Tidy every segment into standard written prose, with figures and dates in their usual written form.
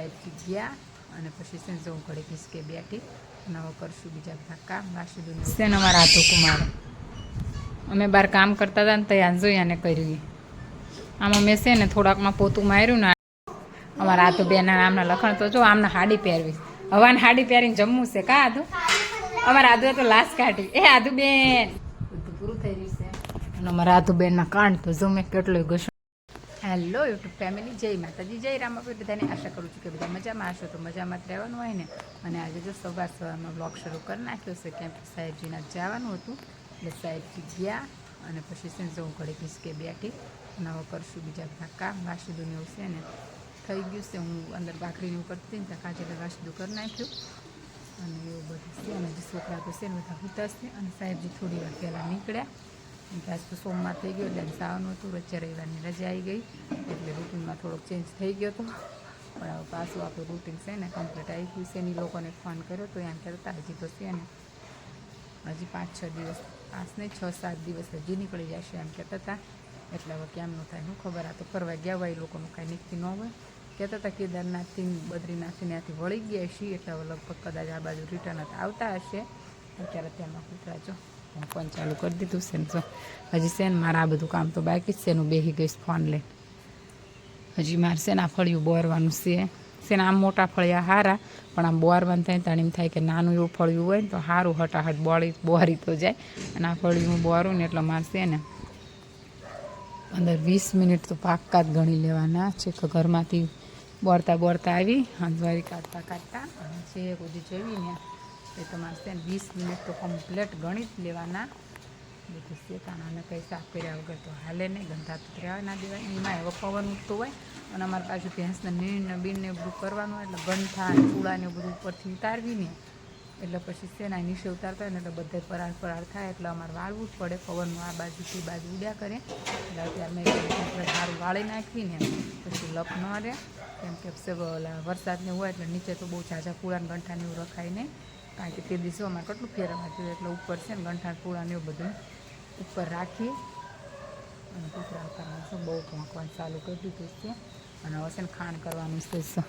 સાહેબથી ગયા અને પછી છે જો હું ઘડી ખીસકે બેઠી અને હવે કરશું બીજા બધા કામ વાસુદુને છે ને અમારા હાથો કુમારો અમે બહાર કામ કરતા હતા ને ત્યાં જોઈ ને કર્યું આમાં મેં છે ને થોડાકમાં પોતું માર્યું ને અમારા હાથો બેન આમના લખણ તો જો આમને હાડી પહેરવી હવાને હાડી પહેરીને જમવું છે કા આધું અમારા આધુ તો લાશ કાઢી એ આધુ બેન બધું પૂરું થઈ રહ્યું છે અને અમારા આધુ બેનના કાંડ તો જો મેં કેટલો ઘસું હેલો યુટ્યુબ ફેમિલી જય માતાજી જય રામાપીર બધાને આશા કરું છું કે બધા મજામાં હશો તો મજામાં જ રહેવાનું હોય ને અને આજે જો સવારમાં બ્લોગ શરૂ કરી નાખ્યો છે કેમ કે સાહેબજીના જવાનું હતું એટલે સાહેબજી ગયા અને પછી છે જો હું ઘડી ખીસકે બેઠી અને હવે કરશું બીજા બધા કામ વાસુદુને એવું છે ને થઈ ગયું છે હું અંદર ભાખરીને એવું કરતી ને ત્યાં કાજે વાસુદુ કરી નાખ્યું અને એવું બધું છે અને જે છોકરા તો છે ને બધા ઉતારશે અને સાહેબજી થોડી વાર પહેલાં નીકળ્યા આજ તો સોમવાર થઈ ગયો એટલે સાવાનું હતું વચ્ચે રવિવારની રજા આવી ગઈ એટલે રૂટીનમાં થોડોક ચેન્જ થઈ ગયો હતો પણ હવે પાછું આપણું રૂટીન છે ને કમ્પ્લીટ આવી ગયું છે એની લોકોને ફોન કર્યો તો એમ કહેતા હજી તો છે ને હજી 5-6 દિવસ 5 નહીં 6-7 દિવસ હજી નીકળી જશે એમ કહેતા હતા એટલે હવે કેમ ન થાય શું ખબર આ તો ફરવા ગયા હોય એ લોકોનું કાંઈ નીકળી ન હોય કહેતા હતા કેદારનાથથી બદ્રીનાથથી ત્યાંથી વળી ગયા છીએ એટલે હવે લગભગ કદાચ આ બાજુ રિટર્ન આવતા હશે અત્યારે ત્યાંમાં કૂતરા જો હું ફોન ચાલુ કરી દીધું છે ને જો હજી છે ને મારે આ બધું કામ તો બાકી જ છે એનું બેસી ગઈશ ફોન લઈને હજી મારે છે ને આ ફળિયું બોરવાનું છે ને આમ મોટા ફળિયા સારા પણ આમ બોરવાનું થાય ત્યારે એમ થાય કે નાનું એવું ફળિયું હોય ને તો સારું હટાહટ બોરી તો જાય અને આ ફળિયું બોરું ને એટલે મારે છે ને 15-20 મિનિટ તો પાક્કા જ ગણી લેવાના છે કે ઘરમાંથી બોરતા આવી હંજવારી કાઢતા અને છે બધી જવીને એ તમારે છે ને 20 મિનિટ તો કમ્પ્લેટ ગણી જ લેવાના બધું શેતાણાને કંઈ સાફ કર્યા વગર તો હાલે નહીં ગંધા તો રહેવા ના દેવાય એમાં હવે પવન ઉઠતું હોય અને અમારે પાછું ભેંસને નીણને બીણને બધું કરવાનું હોય એટલે ગંઠા ચૂડાને બધું ઉપરથી ઉતારવી ને એટલે પછી છે ને નીચે ઉતારતા હોય ને એટલે બધે પરાળ થાય એટલે અમારે વાળવું જ પડે પવનનું આ બાજુથી બાજુ ઉડ્યા કરે એટલે અત્યારે મેં આપણે સારું વાળી નાખવી ને પછી લપ ન રહે કેમ કે વરસાદને હોય એટલે નીચે તો બહુ ઝાઝા પૂળાને ગંઠાને એવું રખાય નહીં કારણ કે તે દિવસો અમારે કેટલું ફેરવવા જોઈએ એટલે ઉપર છે ને ગંઠાણ પૂળાને એવું બધું ઉપર રાખી અને કૂતરા ઉતારવાનું શું બહુ ભોંકવાનું ચાલુ કરી દીધું છે અને હવે છે ને ખાણ કરવાનું છે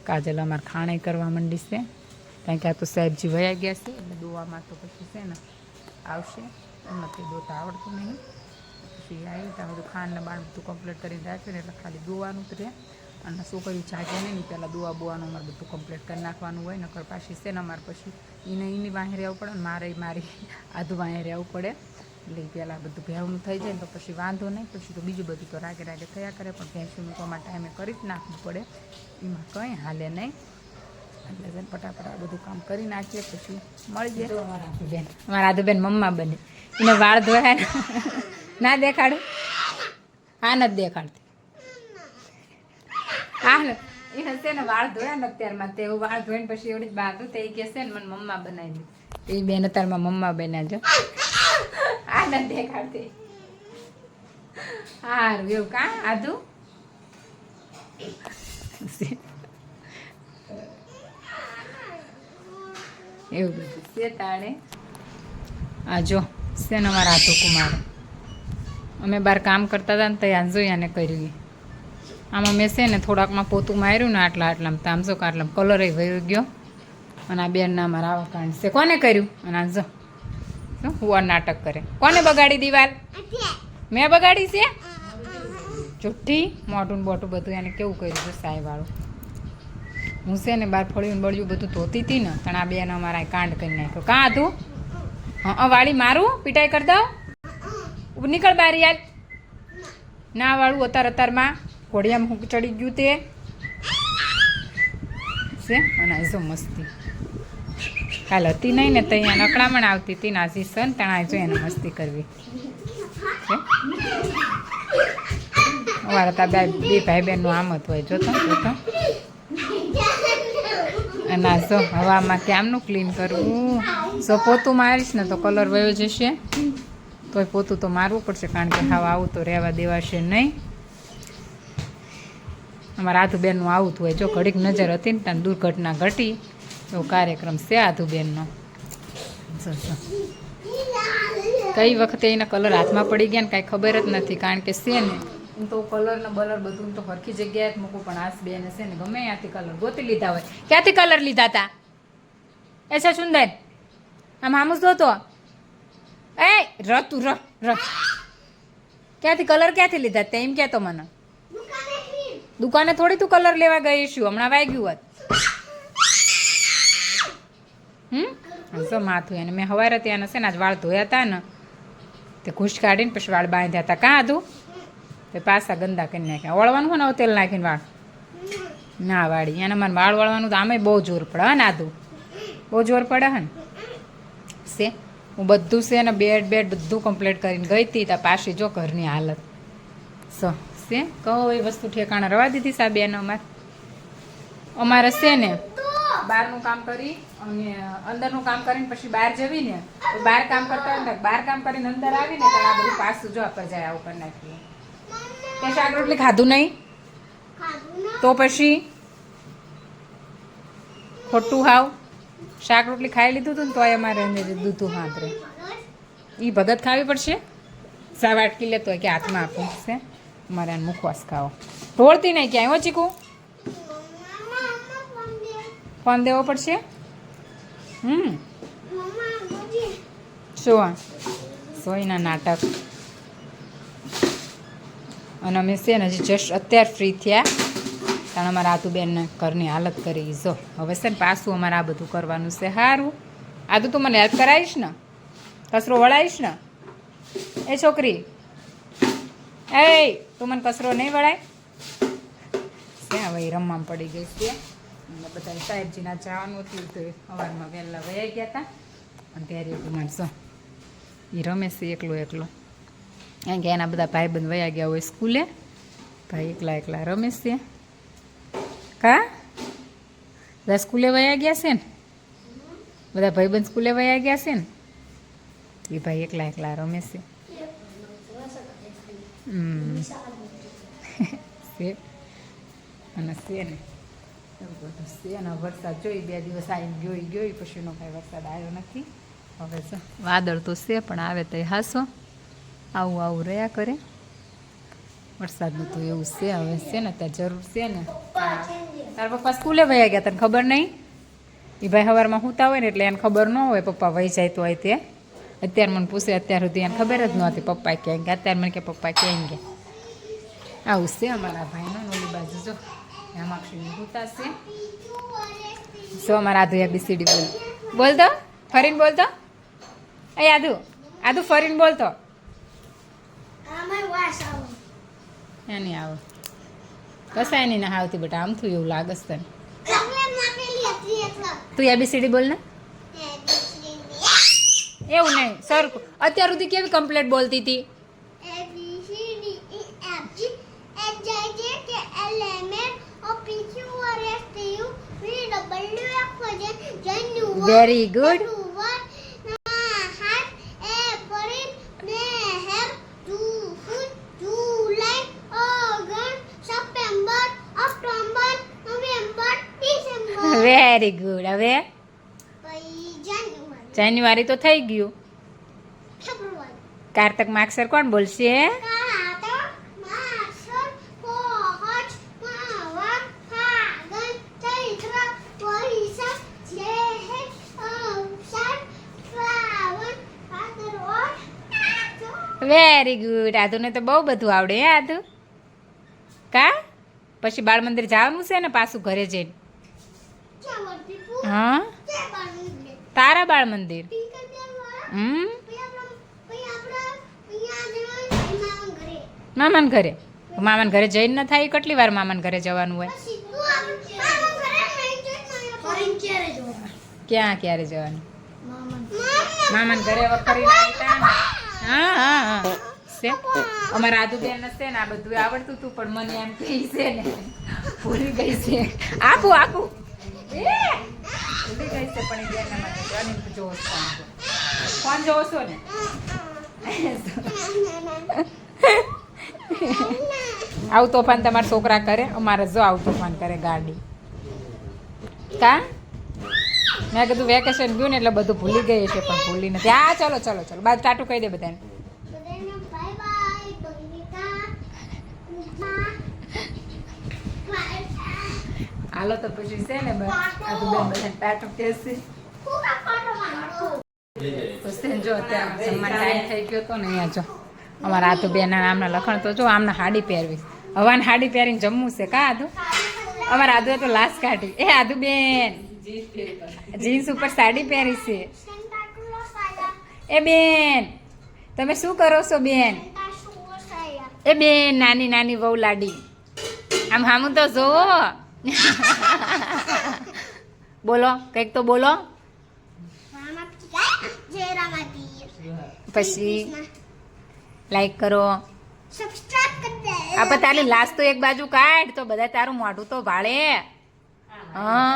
કાજલ અમારે ખાણે કરવા માંડી છે કારણ કે આ તો સાહેબજી વયા ગયા છે એટલે દોવામાં તો પછી છે ને આવશે એમાં તે દોતા આવડતું નહીં પછી આવી ત્યાં બધું ખાંડને બાણ બધું કમ્પ્લીટ કરીને રાખ્યું ને એટલે ખાલી દોવાનું જ રહે અને છોકરીઓ જાગે નહીં પહેલાં દોવા બોવાનું અમારે બધું કમ્પ્લીટ કરી નાખવાનું હોય નકર પાછી છે ને અમારે પછી એની વાંહે રહેવું પડે ને મારી આધું વાંહે રહેવું પડે એટલે પહેલાં બધું ભેવનું થઈ જાય ને તો પછી વાંધો નહીં પછી તો બીજું બધું તો રાગે થયા કરે પણ ભેંસુનું તો અમારે ટાઈમે કરી જ નાખવું પડે એમાં કંઈ હાલે નહીં એટલે બેન ફટાફટ આ બધું કામ કરી નાખીએ પછી મળી જાય અમારા આધુબેન મમ્મા બને એને વાળ ધોયા ના દેખાડું હા નથી દેખાડતી હા એને છે ને વાળ ધોયા ને અત્યારમાં તે વાળ ધોઈને પછી એવડી જ બાંધું તે કે છે ને મને મમ્મા બનાવી દે એ બેન અત્યારમાં મમ્મા બન્યા જો આ નથી દેખાડતી હારું એવું કા આધુ એવું બધું છે તાણે આ જો છે ને અમારા હાથો કુમારો અમે બહાર કામ કરતા હતા ને ત્યાં જોઈ ને કર્યું આમાં મેં છે ને થોડાકમાં પોતું માર્યું ને આટલામાં તો આમ જો આટલામાં કલર વહી ગયો અને આ બેનના અમારા આવા કાંડ છે કોને કર્યું અને આ જો હુવા નાટક કરે કોને બગાડી દીવાલ મેં બગાડી છે જુઠ્ઠી મોટું બોટું બધું એને કેવું કર્યું છે સાહેબવાળું હું છે ને બહાર ફળ્યું બળ્યું બધું ધોતી હતી ને પણ આ બેન અમારા કાંડ કરી નાખ્યો કાં હતું હા વાળી મારું પીટાઈ કરી દઉં નીકળ બારી યાર ના વાળું અત્યારમાં ઘોડિયામાં હું ચડી ગયું તે છે અને જો મસ્તી કાલ હતી નહીં ને તો અહીંયા નકળામણ આવતી હતી નાસી સન તણા જો એને મસ્તી કરવી અમારા તા બે ભાઈ બહેનનું આમ જ હોય જોતો અને આ જો હવામાં કેમનું ક્લીન કરવું જો પોતું મારીશ ને તો કલર વયો જશે તોય પોતું તો મારવું પડશે કારણ કે હાવ આવું તો રહેવા દેવાશે નહીં અમારા આધુબેનનું આવું હોય જો ઘડીક નજર હતી ને ત્યાં દુર્ઘટના ઘટી એવો કાર્યક્રમ છે આધુબેનનો કઈ વખતે એના કલર હાથમાં પડી ગયા ને કાંઈ ખબર જ નથી કારણ કે છે ને હું તો કલર ને બલર બધું તો સરખી જગ્યાએ જ મૂકું, પણ આસ બેન છે ને ગમે ત્યાંથી કલર ગોતી લીધા હોય. ક્યાંથી કલર લીધા હતા? એસા સુંદર આમ આમુસ દોતો એ તું ક્યાંથી કલર ક્યાંથી લીધા તે એમ કહેતો મને. દુકાને થોડી તું કલર લેવા ગઈ છું, હમણાં વાગ્યું હોત. જો માથું એને મેં હવારે ત્યાં છે ને આજ વાળ ધોયા હતા ને તે ઘૂસ કાઢીને પછી વાળ બાંધ્યા હતા. કાં હતું તે પાછા ગંદા કરી નાખ્યા. વળવાનું હોય ને તેલ નાખીને વાળ ના વાળી એને મારે વાળ વળવાનું તો આમે બહુ જોર પડે હે ને આધું બહુ જોર પડે હે ને છે. હું બધું છે ને બેડ બધું કમ્પ્લીટ કરીને ગઈ હતી ત્યાં પાછી જો ઘરની હાલત છે કઈ વસ્તુ ઠેકાણા રવા દીધી સાબેન. અમારે છે ને બહારનું કામ કરી અને અંદરનું કામ કરીને પછી બહાર જવી ને બહાર કામ કરતા હોય ને બહાર કામ કરીને અંદર આવીને તો આ બધું પાછું જો પર જાય આવું કરી નાખીએ. તે શાક રોટલી ખાધું નહીં તો પછી ખોટું હાવ શાક રોટલી ખાઈ લીધું હતું ને તોય અમારે દૂધું હાથરે એ ભગત ખાવી પડશે. સા વાટકી લેતો હોય કે હાથમાં આપવું છે અમારે આને મુખવાસ ખાવો. ઢોળતી નહીં ક્યાંય હો ચીકું ફોન દેવો પડશે. શું સોયના નાટક. અને અમે છે ને હજી જસ્ટ અત્યારે ફ્રી થયા કારણ અમારા આતુબેનને ઘરની હાલત કરી જો હવે છે ને પાછું અમારે આ બધું કરવાનું છે. સારું આદુ તું મને હેલ્પ કરાવીશ ને કચરો વળાવીશ ને એ છોકરી એ તું મને કચરો નહીં વળાય છે. હવે એ રમવામાં પડી ગઈ છે અને બધા સાહેબજીના જવાનું હતું તો સવારમાં વહેલા વયા ગયા હતા અને ત્યારે એવું માણસો એ રમે છે એકલો કારણ કે એના બધા ભાઈબંધ વયા ગયા હોય સ્કૂલે ભાઈ એકલા રમે છે. કા બધા સ્કૂલે વયા ગયા છે ને બધા ભાઈબંધ સ્કૂલે વયા ગયા છે ને એ ભાઈ એકલા રમે છે. છે અને છે ને એવું બધું છે અને વરસાદ જોઈ 2 દિવસ આવીને ગયો પછીનો કાંઈ વરસાદ આવ્યો નથી. હવે તો વાદળ તો છે પણ આવે તો હાસો આવું રહ્યા કરે. વરસાદનું તો એવું છે હવે છે ને ત્યાં જરૂર છે ને. તારા પપ્પા સ્કૂલે વયા ગયા તને ખબર નહીં? એ ભાઈ સવારમાં સૂતા હોય ને એટલે એને ખબર ન હોય પપ્પા વહી જાય તો હોય તે. અત્યારે મને પૂછે અત્યાર સુધી એને ખબર જ નહોતી પપ્પા ક્યાં ગયા. અત્યારે મને કે પપ્પા ક્યાં ગયા. આવું છે અમારા ભાઈનો ઓલી બાજુ જો હેમાક્ષીની સૂતા છે. જો અમારા આધુ ABCD બોલતો ફરીને બોલતો એ આધુ ફરીને બોલતો એની આવો કસાય નહીં ના આવતી બેટા આમ થયું એવું લાગે તને. તું ABCD બોલ ને એવું નહીં સર અત્યાર સુધી કેવી કમ્પ્લેટ બોલતી હતી. Very good. Very good. હવે જાન્યુઆરી તો થઈ ગયું. કારતક માગસર કોણ બોલશે? Very good. આધુને તો બહુ બધું આવડે હે આધુ. કા પછી બાળ મંદિર જવાનું છે ને પાછું ઘરે જઈને? હા તારા બાળ મંદિર. મામાને ઘરે? મામાને ઘરે જઈને ન થાય? કેટલી વાર મામાને ઘરે જવાનું હોય? ક્યારે જવાનું? મામાને ઘરે વખરી હા છે. અમારા આદુબેન છે ને આ બધું આવડતું હતું પણ મને એમ કહી છે ને ભૂલી ગઈ છે. આખું ભૂલી ગઈ છે પણ એના માટે જોવો ફોન જોવો છો ને આવું તોફાન તમારા છોકરા કરે. અમારે જો આવું તોફાન કરે ગાડી. કા મેં કીધું વેકેશન ગયું ને એટલે બધું ભૂલી ગઈ છે પણ ભૂલી નથી. હા ચલો બાદ ટાટું કહી દે બધાને. હાલો તો પછી છે ને બસ આ તો બેન બધા ટાટું કહેશે તો છે જો અત્યારે જમવાનો ટાઈમ થઈ ગયો તો ને અહીંયા જો અમારા આતુ બેન આમના લખણ તો જો આમના હાડી પહેરવી હવાને હાડી પહેરીને જમવું છે કા આદુ અમારા આદુએ તો લાશ કાઢી એ આદુ બેન જીન્સ ઉપર સાડી પહેરી છે એ બેન તમે શું કરો છો બેન એ બેન નાની નાની વહુ લાડી આમ હામું તો જોવો બોલો કંઈક તો બોલો પછી લાઈક કરો આપણે તારી લાશ તો એક બાજુ કાઢ તો બધા તારું મોઢું તો ભાળે હા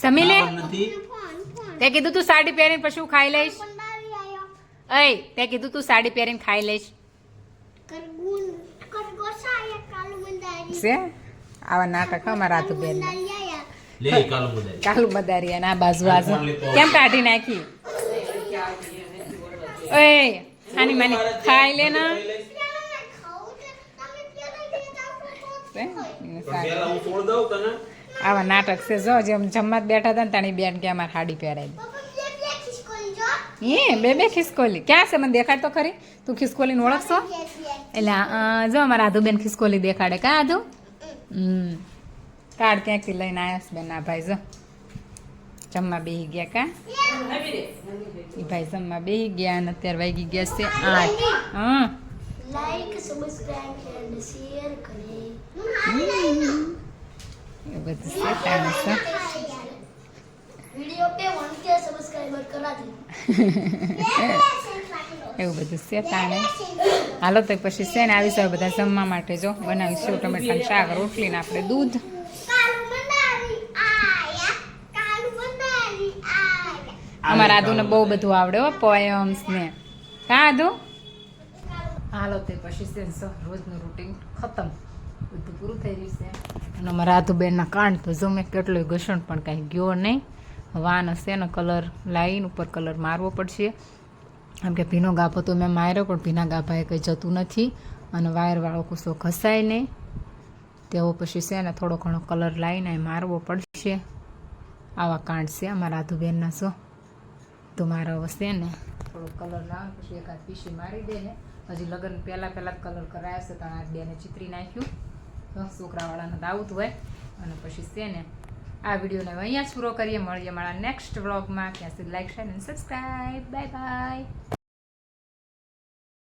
સમી લે તે કીધું તું સાડી પહેરીને પછી ખાઈ લઈશ અય તે કીધું તું સાડી પહેરીને ખાઈ લઈશ છે આવા નાટક અમારા આતુ બેન કાલુ મદારી અને આ બાજુ બાજુ કેમ કાઢી નાખી ઓય આની માની ખાઈ લે ના આવા નાટક છે જો જેમ જમવા બેઠા હતા ને તાણી બેન કે અમારે હાડી પહેરાવી એ બે ખિસકોલી ક્યાં છે મને દેખાડ તો ખરી તું ખિસકોલીને ઓળખશો એટલે જો અમારા આધુબેન ખિસકોલી દેખાડે કા આધુ કાર્ડ ક્યાંકથી લઈને આવ્યા છે બેન આ ભાઈ જો જમવા બેસી ગયા કા એ ભાઈ જમવા બેસી ગયા અને અત્યારે વાગી ગયા છે 8 હા લાઈક સબસ્ક્રાઇબ એન્ડ શેર કરે એ બધું છે તાણે છે વિડિયો पे 1k સબસ્ક્રાઇબર કરા દી એવું બધું છે તાણે હાલો તો પછી છે ને આવી બધા જમવા માટે જો બનાવીશું ટમેટાનું શાક રોટલી ને આપણે દૂધ અમારા આદુને બહુ બધું આવડે હો પોયમ્સ ને કા આદુ હાલો તે પછી છે રોજનું રૂટીન ખતમ બધું પૂરું થઈ રહ્યું છે અને અમારા આદુબેનના કાંડ તો જો મેં કેટલોય ઘસણ પણ કાંઈ ગયો નહીં વાન હશે ને કલર લાવીને ઉપર કલર મારવો પડશે કેમ કે ભીનો ગાભો તો મેં માર્યો પણ ભીના ગાભાએ કંઈ જતું નથી અને વાયરવાળો કૂસો ઘસાય નહીં તેવો પછી છે ને થોડો ઘણો કલર લાવીને મારવો પડશે આવા કાંડ છે અમારા આદુબેનના શું તો મારો હશે ને થોડો કલર લાવે પછી એકાદ પીસી મારી દે ને હજી લગ્ન પહેલાં જ કલર કરાયા છે કારણ આ બેને ચિત્રી નાખ્યું તો છોકરાવાળાને તો આવતું હોય અને પછી છે ને આ વિડીયોને અહીંયા જ પૂરો કરીએ મળીએ મારા નેક્સ્ટ વ્લોગમાં ત્યાં સુધી લાઈક શેર અને સબસ્ક્રાઈબ બાય બાય